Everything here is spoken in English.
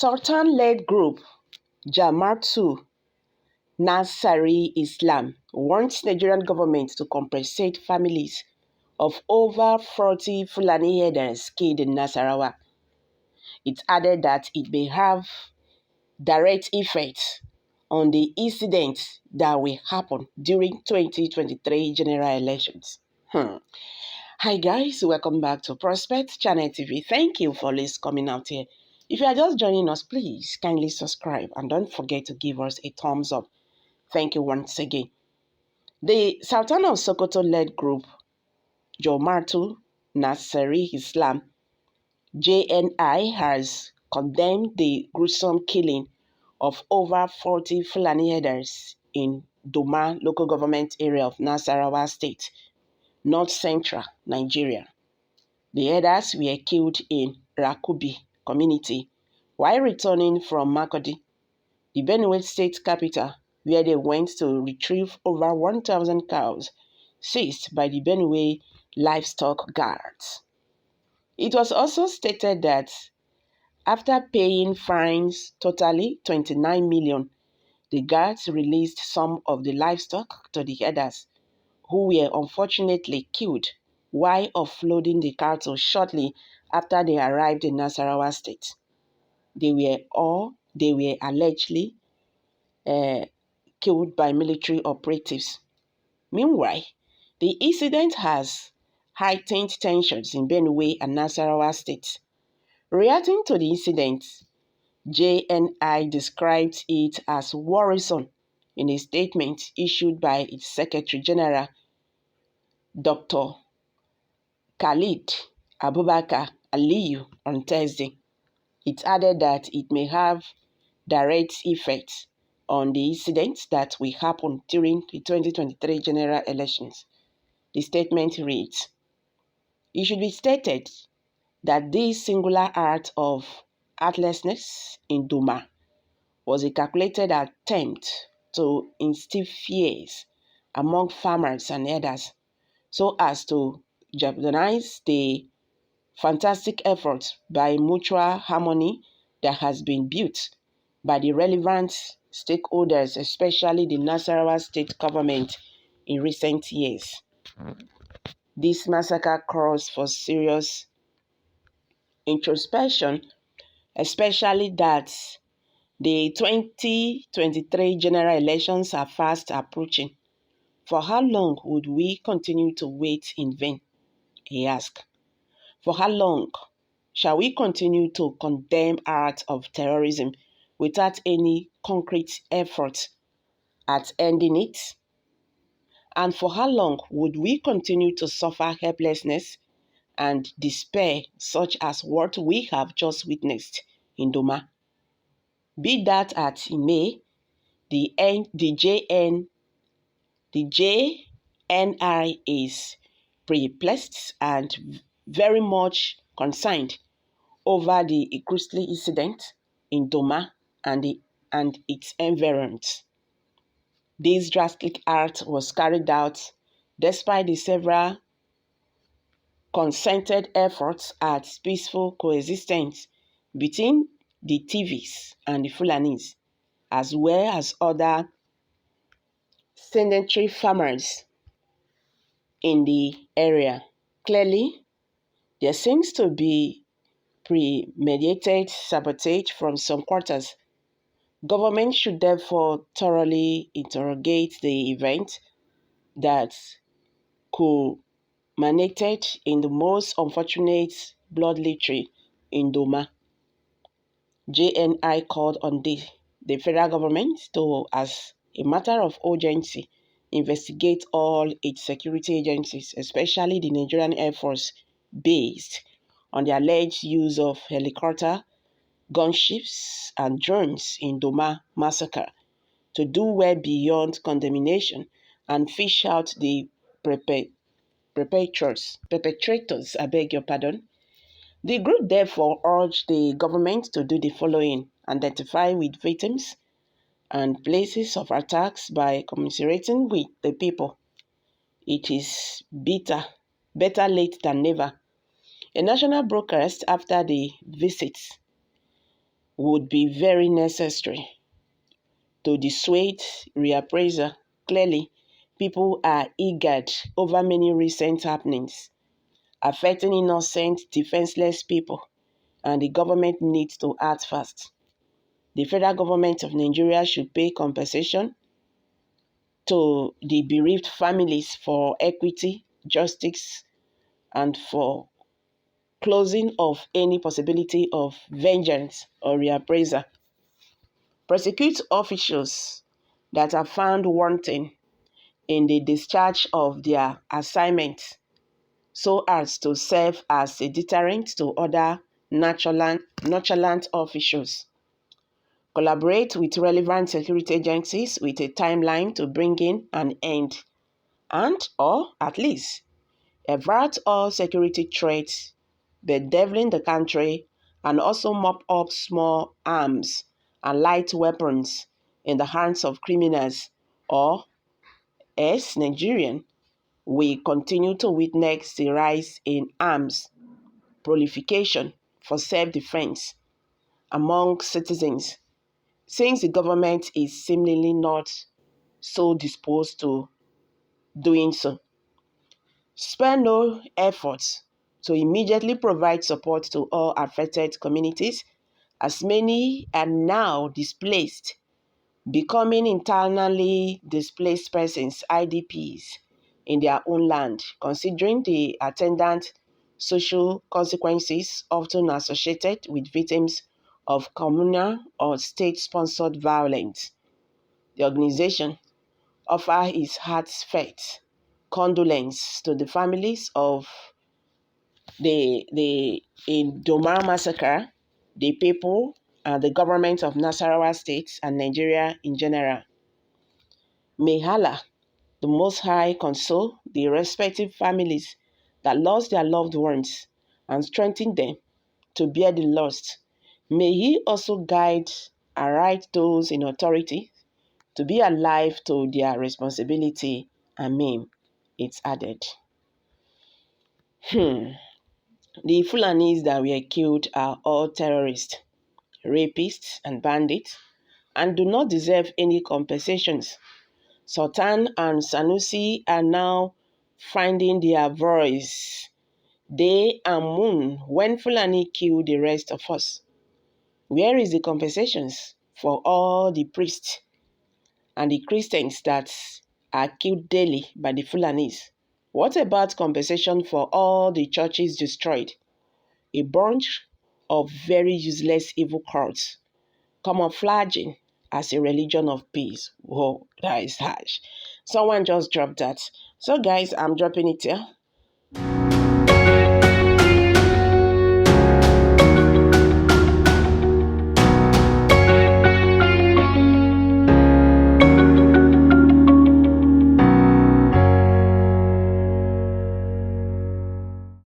Sultan-led group Jama'atu Nasril wants Nigerian government to compensate families of over 40 Fulani herders killed in Nasarawa. It added that it may have direct effects on the incidents that will happen during 2023 general elections. Hi guys, welcome back to Prospect Channel TV. Thank you for always coming out here. If you are just joining us, please kindly subscribe and don't forget to give us a thumbs up. Thank you once again. The Sultan of Sokoto-led group, Jama'atu Nasril JNI, has condemned the gruesome killing of over 40 Fulani herders in Doma local government area of Nasarawa State, North Central Nigeria. The herders were killed in Rakubi community while returning from Makurdi, the Benue State capital, where they went to retrieve over 1,000 cows seized by the Benue livestock guards. It was also stated that after paying fines totally 29 million, the guards released some of the livestock to the herders, who were unfortunately killed while offloading the cattle shortly after they arrived in Nasarawa State. They were allegedly killed by military operatives. Meanwhile, the incident has heightened tensions in Benue and Nasarawa states. Reacting to the incident, JNI described it as worrisome in a statement issued by its Secretary General, Dr. Khalid Abubakar Aliyu, on Thursday. It added that it may have direct effects on the incidents that will happen during the 2023 general elections. The statement reads, "It should be stated that this singular act of heartlessness in Duma was a calculated attempt to instill fears among farmers and herders so as to jeopardize the fantastic effort by mutual harmony that has been built by the relevant stakeholders, especially the Nasarawa state government in recent years. This massacre calls for serious introspection, especially that the 2023 general elections are fast approaching. For how long would we continue to wait in vain?" he asked. For how long shall we continue to condemn acts of terrorism without any concrete effort at ending it? And for how long would we continue to suffer helplessness and despair such as what we have just witnessed in Doma? Be that as it may, the JNI is perplexed and very much concerned over the ghastly incident in Doma and its environs. This drastic act was carried out despite the several concerted efforts at peaceful coexistence between the TVs and the Fulanis, as well as other sedentary farmers in the area. Clearly, there seems to be premeditated sabotage from some quarters. Government should therefore thoroughly interrogate the event that culminated in the most unfortunate bloodletting in Doma. JNI called on the federal government to, as a matter of urgency, investigate all its security agencies, especially the Nigerian Air Force, based on the alleged use of helicopter, gunships, and drones in Doma massacre, to do well beyond condemnation and fish out the perpetrators. The group therefore urged the government to do the following: identify with victims and places of attacks by commiserating with the people. It is better late than never. A national broadcast after the visit would be very necessary to dissuade reappraisal. Clearly, people are eager over many recent happenings affecting innocent, defenseless people, and the government needs to act fast. The federal government of Nigeria should pay compensation to the bereaved families for equity, justice, and for closing of any possibility of vengeance or reappraisal. Prosecute officials that are found wanting in the discharge of their assignment so as to serve as a deterrent to other nonchalant officials. Collaborate with relevant security agencies with a timeline to bring in an end and or at least avert all security threats bedeviling the country and also mop up small arms and light weapons in the hands of criminals, or as Nigerian, we continue to witness the rise in arms proliferation for self-defense among citizens, since the government is seemingly not so disposed to doing so. Spare no efforts to immediately provide support to all affected communities, as many are now displaced, becoming internally displaced persons, IDPs, in their own land, considering the attendant social consequences often associated with victims of communal or state-sponsored violence. The organization offers its heartfelt condolence to the families of the in Doma massacre, the people and the government of Nasarawa State and Nigeria in general. May Allah, the Most High, console the respective families that lost their loved ones and strengthen them to bear the loss. May He also guide and right those in authority to be alive to their responsibility. Amen. It's added. The Fulanis that were killed are all terrorists, rapists, and bandits, and do not deserve any compensations. Sultan and Sanusi are now finding their voice day and moon when Fulani kill the rest of us. Where is the compensations for all the priests and the Christians that are killed daily by the Fulanis? What about compensation for all the churches destroyed? A bunch of very useless evil cults camouflaging as a religion of peace. Whoa, that is harsh. Someone just dropped that. So guys, I'm dropping it here.